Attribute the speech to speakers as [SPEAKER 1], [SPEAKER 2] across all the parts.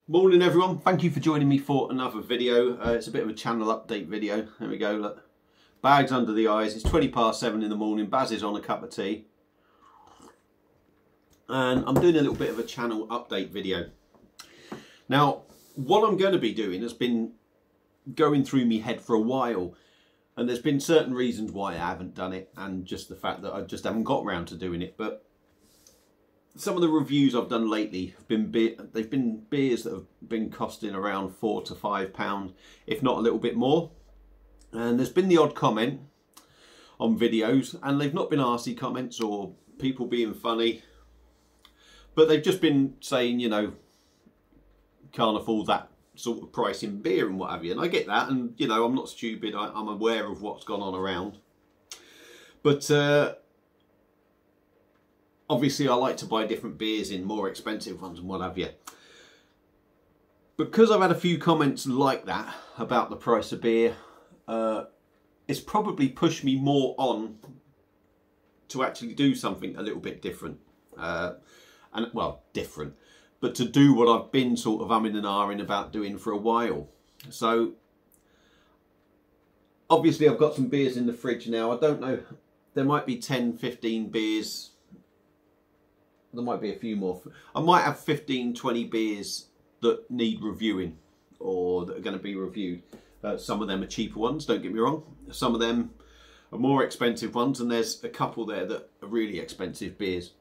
[SPEAKER 1] Morning everyone, thank you for joining me for another video. It's a bit of a channel update video. There we go, look. Bags under the eyes, it's 7:20 in the morning, Baz is on a cup of tea. And I'm doing a little bit of a channel update video. Now, what I'm going to be doing has been going through my head for a while. And there's been certain reasons why I haven't done it, and just the fact that I just haven't got around to doing it. But some of the reviews I've done lately have been they've been beers that have been costing around £4 to £5, if not a little bit more. And there's been the odd comment on videos, and they've not been arsey comments or people being funny, but they've just been saying, you know, can't afford that sort of price in beer and what have you. And I get that, and you know, I'm not stupid. I'm aware of what's gone on around, but obviously I like to buy different beers in more expensive ones and what have you. Because I've had a few comments like that about the price of beer, it's probably pushed me more on to actually do something a little bit different. And well, different, but to do what I've been sort of umming and ahhing about doing for a while. So obviously I've got some beers in the fridge now. I don't know, there might be 10, 15 beers. There might be a few more. I might have 15, 20 beers that need reviewing or that are going to be reviewed. Some of them are cheaper ones, don't get me wrong. Some of them are more expensive ones, and there's a couple there that are really expensive beers.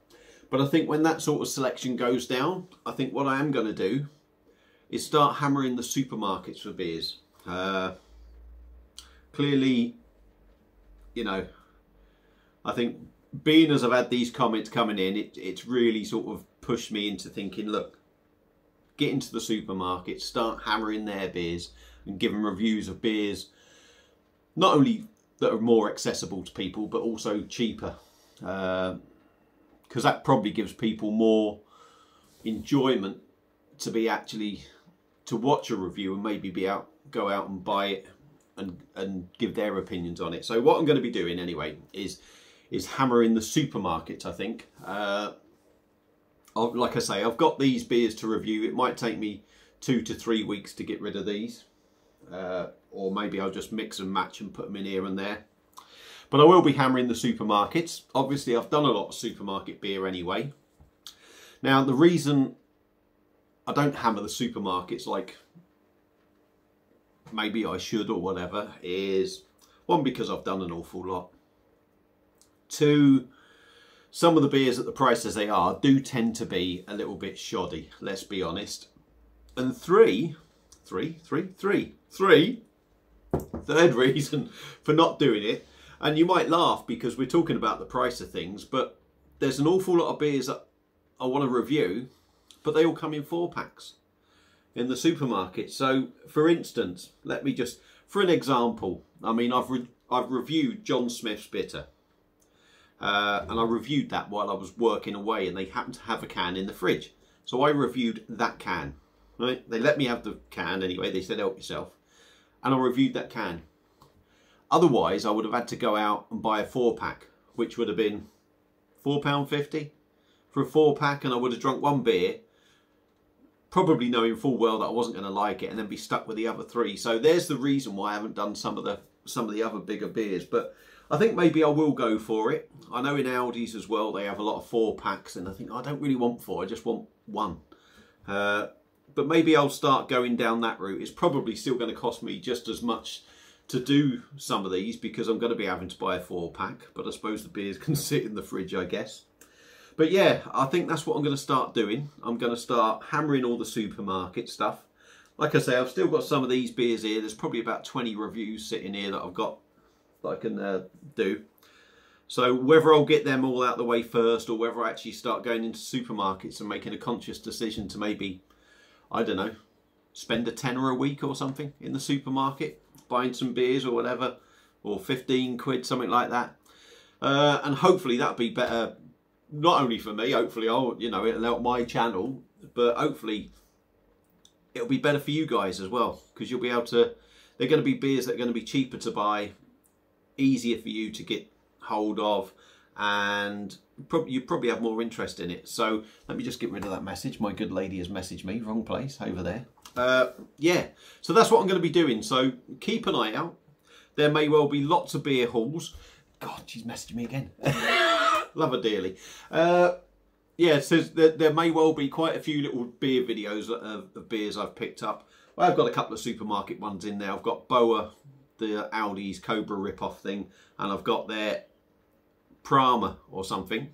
[SPEAKER 1] But I think when that sort of selection goes down, I think what I am going to do is start hammering the supermarkets for beers. Clearly, you know, I think being as I've had these comments coming in, it's really sort of pushed me into thinking, look, get into the supermarket, start hammering their beers and give them reviews of beers, not only that are more accessible to people, but also cheaper. Because that probably gives people more enjoyment to be actually, to watch a review and maybe go out and buy it and give their opinions on it. So what I'm going to be doing anyway is hammering the supermarkets, I think. Like I say, I've got these beers to review. It might take me 2 to 3 weeks to get rid of these. Or maybe I'll just mix and match and put them in here and there. But I will be hammering the supermarkets. Obviously, I've done a lot of supermarket beer anyway. Now, the reason I don't hammer the supermarkets like maybe I should or whatever is, one, because I've done an awful lot. 2, some of the beers at the prices they are do tend to be a little bit shoddy, let's be honest. And 3, third reason for not doing it, and you might laugh because we're talking about the price of things, but there's an awful lot of beers that I want to review, but they all come in 4-packs in the supermarket. So for instance, let me just, for an example, I mean, I've reviewed John Smith's Bitter. And I reviewed that while I was working away, and they happened to have a can in the fridge. So I reviewed that can, right? They let me have the can anyway. They said, help yourself. And I reviewed that can. Otherwise, I would have had to go out and buy a 4-pack, which would have been £4.50 for a 4-pack. And I would have drunk one beer, probably knowing full well that I wasn't going to like it, and then be stuck with the other 3. So there's the reason why I haven't done some of the other bigger beers. But I think maybe I will go for it. I know in Aldi's as well, they have a lot of 4-packs, and I think I don't really want 4, I just want 1. But maybe I'll start going down that route. It's probably still going to cost me just as much to do some of these because I'm going to be having to buy a 4-pack, but I suppose the beers can sit in the fridge, I guess. But yeah, I think that's what I'm going to start doing. I'm going to start hammering all the supermarket stuff. Like I say, I've still got some of these beers here. There's probably about 20 reviews sitting here that I've got that I can do. So whether I'll get them all out the way first, or whether I actually start going into supermarkets and making a conscious decision to maybe, I don't know, spend a tenner a week or something in the supermarket, buying some beers or whatever, or 15 quid, something like that. And hopefully that'll be better, not only for me, hopefully it'll help my channel, but hopefully it'll be better for you guys as well, because you'll be able to, they're going to be beers that are going to be cheaper to buy, easier for you to get hold of, and you probably have more interest in it. So let me just get rid of that message. My good lady has messaged me, wrong place, over there. Yeah, so that's what I'm going to be doing. So keep an eye out. There may well be lots of beer hauls. God, she's messaging me again. Love her dearly. Yeah, it says that there may well be quite a few little beer videos of beers I've picked up. Well, I've got a couple of supermarket ones in there. I've got Boa, the Aldi's Cobra rip-off thing, and I've got their Prama or something,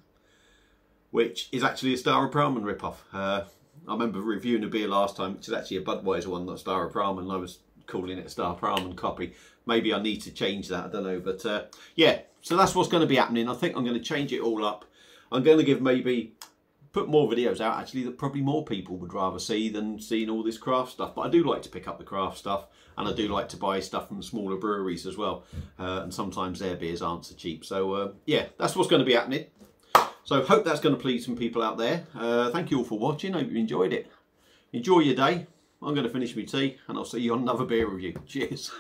[SPEAKER 1] which is actually a Staropramen rip-off. I remember reviewing a beer last time, which is actually a Budweiser one, not Staropramen, and I was calling it a Staropramen copy. Maybe I need to change that, I don't know. But yeah, so that's what's going to be happening. I think I'm going to change it all up. I'm going to give put more videos out actually that probably more people would rather see than seeing all this craft stuff. But I do like to pick up the craft stuff, and I do like to buy stuff from smaller breweries as well. And sometimes their beers aren't so cheap. So yeah, that's what's going to be happening. So hope that's going to please some people out there. Thank you all for watching. Hope you enjoyed it. Enjoy your day. I'm going to finish my tea, and I'll see you on another beer review. Cheers.